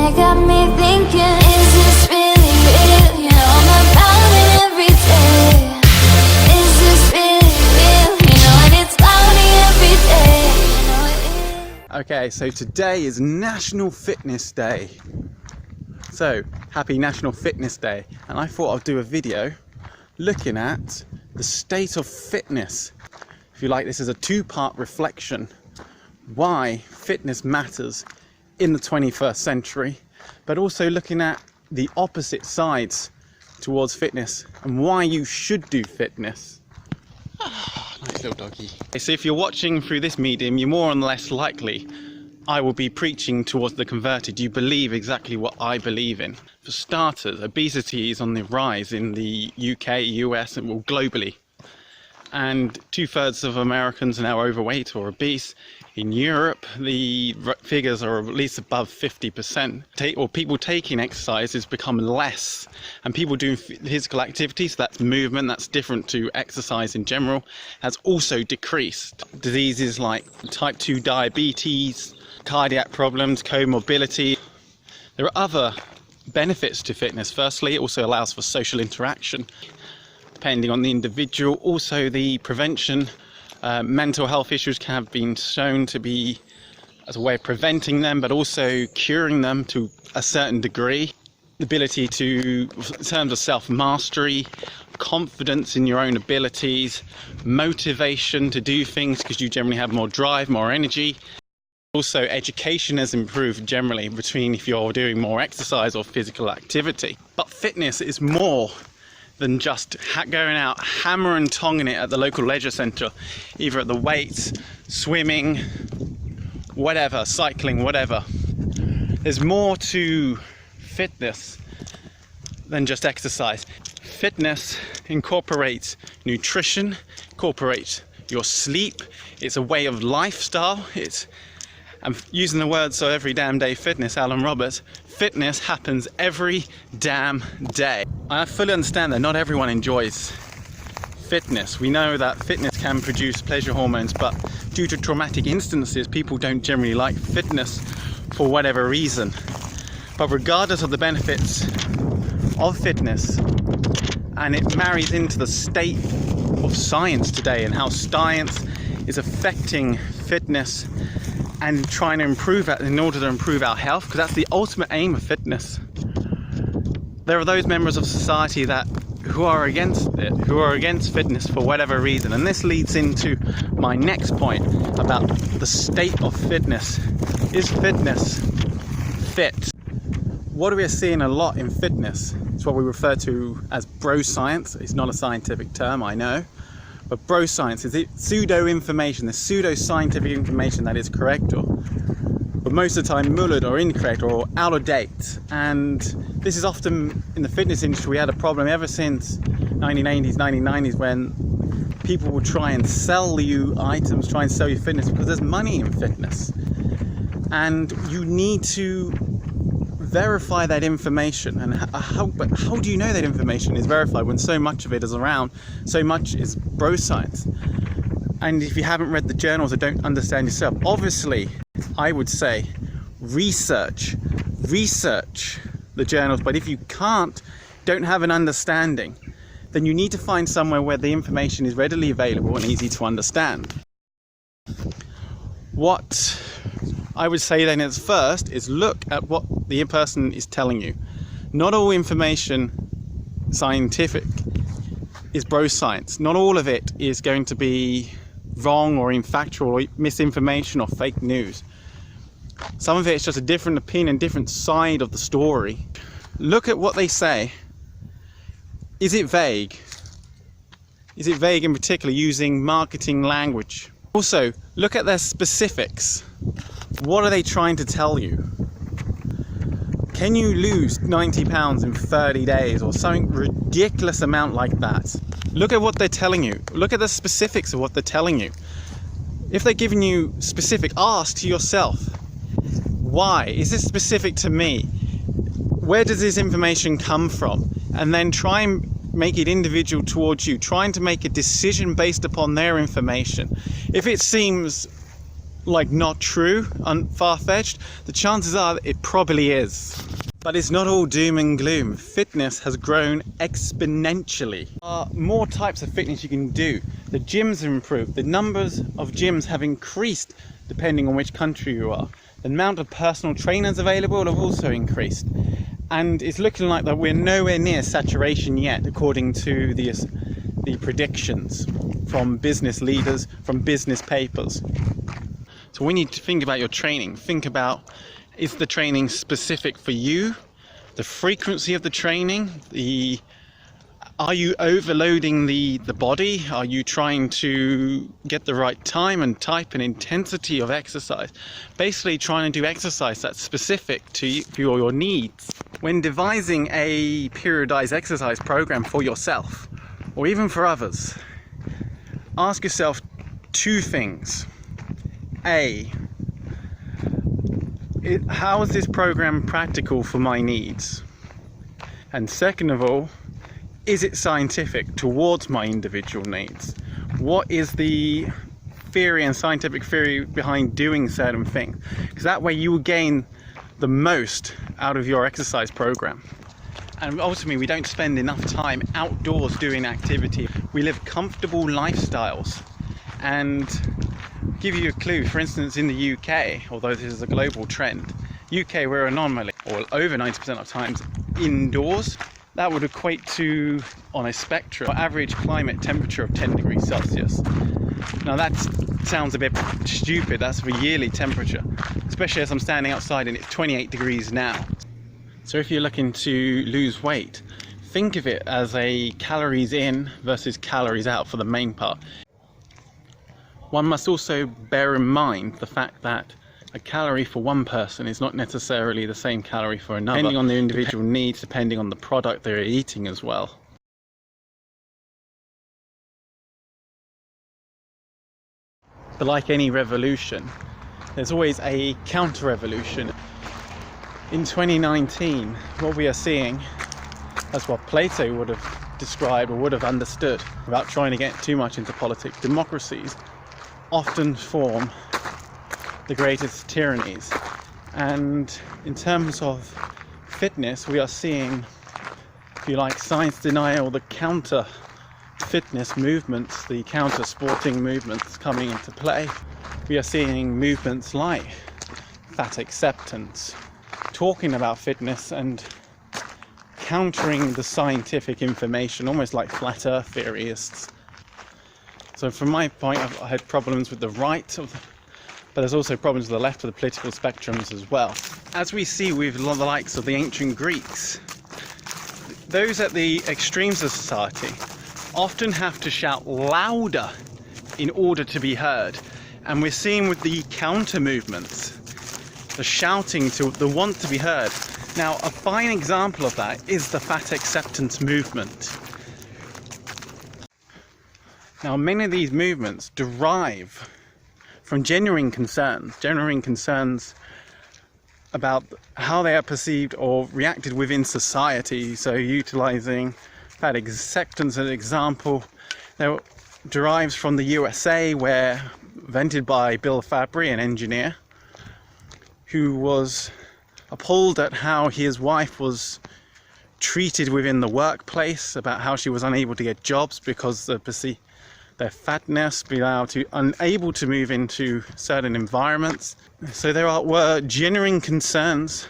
it got me thinking, is this really real? You know I'm about it every day. Is this really real? You know, and it's cloudy every day. You know it is. Okay, so today is National Fitness Day. So, happy National Fitness Day. And I thought I'd do a video looking at the state of fitness. If you like, this is a two-part reflection. Why fitness matters in the 21st century, but also looking at the opposite sides towards fitness and why you should do fitness. Nice little doggy. So if you're watching through this medium, you're more and less likely I will be preaching towards the converted. You believe exactly what I believe in. For starters, obesity is on the rise in the UK, US, and well, globally. And 2/3 of Americans are now overweight or obese. In Europe, the figures are at least above 50%. Or people taking exercise has become less. And people doing physical activity, so that's movement, that's different to exercise in general, has also decreased. Diseases like type 2 diabetes, cardiac problems, comorbidity. There are other benefits to fitness. Firstly, it also allows for social interaction, depending on the individual. Also, the prevention, mental health issues have been shown to be as a way of preventing them, but also curing them to a certain degree. The ability to, in terms of self-mastery, confidence in your own abilities, motivation to do things because you generally have more drive, more energy. Also, education has improved generally between if you're doing more exercise or physical activity. But fitness is more than just going out, hammer and tonging it at the local leisure centre, either at the weights, swimming, whatever, cycling, whatever. There's more to fitness than just exercise. Fitness incorporates nutrition, incorporates your sleep. It's a way of lifestyle. I'm using the word so every damn day fitness, Alan Roberts. Fitness happens every damn day. I fully understand that not everyone enjoys fitness. We know that fitness can produce pleasure hormones, but due to traumatic instances, people don't generally like fitness for whatever reason. But regardless of the benefits of fitness, and it marries into the state of science today and how science is affecting fitness and trying to improve it in order to improve our health, because that's the ultimate aim of fitness. There are those members of society who are against it, who are against fitness for whatever reason, and this leads into my next point about the state of fitness. Is fitness fit? What we are seeing a lot in fitness is what we refer to as bro science. It's not a scientific term, I know. But bro science is pseudo information, the pseudo scientific information that is correct, but most of the time mullered or incorrect or out of date. And this is often in the fitness industry. We had a problem ever since 1990s when people will try and sell you items, try and sell you fitness, because there's money in fitness. And you need to verify that information. And but how do you know that information is verified when so much of it is around, so much is bro science? And if you haven't read the journals or don't understand yourself, obviously I would say research the journals. But if you don't have an understanding, then you need to find somewhere where the information is readily available and easy to understand. What I would say then is first is look at what the person is telling you. Not all information scientific is bro science. Not all of it is going to be wrong or infactual or misinformation or fake news. Some of it is just a different opinion, different side of the story. Look at what they say. Is it vague? Is it vague in particular, using marketing language? Also, look at their specifics. What are they trying to tell you? Can you lose 90 pounds in 30 days or something ridiculous amount like that? Look at what they're telling you. Look at the specifics of what they're telling you. If they're giving you specific, ask to yourself, why? Is this specific to me? Where does this information come from? And then try and make it individual towards you, trying to make a decision based upon their information. If it seems like not true, far-fetched, the chances are that it probably is. But it's not all doom and gloom. Fitness has grown exponentially. There are more types of fitness you can do. The gyms have improved. The numbers of gyms have increased depending on which country you are. The amount of personal trainers available have also increased. And it's looking like that we're nowhere near saturation yet, according to the predictions from business leaders, from business papers. So when you think about your training, think about, is the training specific for you? The frequency of the training? Are you overloading the body? Are you trying to get the right time and type and intensity of exercise? Basically trying to do exercise that's specific to your needs. When devising a periodized exercise program for yourself, or even for others, ask yourself two things. A, how is this program practical for my needs? And second of all, is it scientific towards my individual needs? What is the theory and scientific theory behind doing certain things? Because that way you will gain the most out of your exercise program. And ultimately, we don't spend enough time outdoors doing activity. We live comfortable lifestyles. And give you a clue, for instance, in the UK, although this is a global trend, UK, we're an anomaly, or over 90% of times indoors. That would equate to, on a spectrum, average climate temperature of 10 degrees Celsius. Now that sounds a bit stupid, that's the yearly temperature, especially as I'm standing outside and it's 28 degrees now. So if you're looking to lose weight, think of it as a calories in versus calories out for the main part. One must also bear in mind the fact that a calorie for one person is not necessarily the same calorie for another, depending on their individual needs, depending on the product they're eating as well. But like any revolution, there's always a counter-revolution. In 2019, what we are seeing, that's what Plato would have described or would have understood, without trying to get too much into politics. Democracies often form the greatest tyrannies, and in terms of fitness, we are seeing, if you like, science denial, the counter fitness movements, the counter sporting movements coming into play. We are seeing movements like fat acceptance, talking about fitness and countering the scientific information, almost like flat earth theorists. So from my point, I've had problems with the right, but there's also problems with the left of the political spectrums as well. As we see with the likes of the ancient Greeks, those at the extremes of society often have to shout louder in order to be heard. And we're seeing with the counter movements, the shouting, to the want to be heard. Now, a fine example of that is the fat acceptance movement. Now, many of these movements derive from genuine concerns about how they are perceived or reacted within society. So utilising fat acceptance as an example, that derives from the USA, where invented by Bill Fabry, an engineer, who was appalled at how his wife was treated within the workplace, about how she was unable to get jobs because of their fatness, unable to move into certain environments. So there were genuine concerns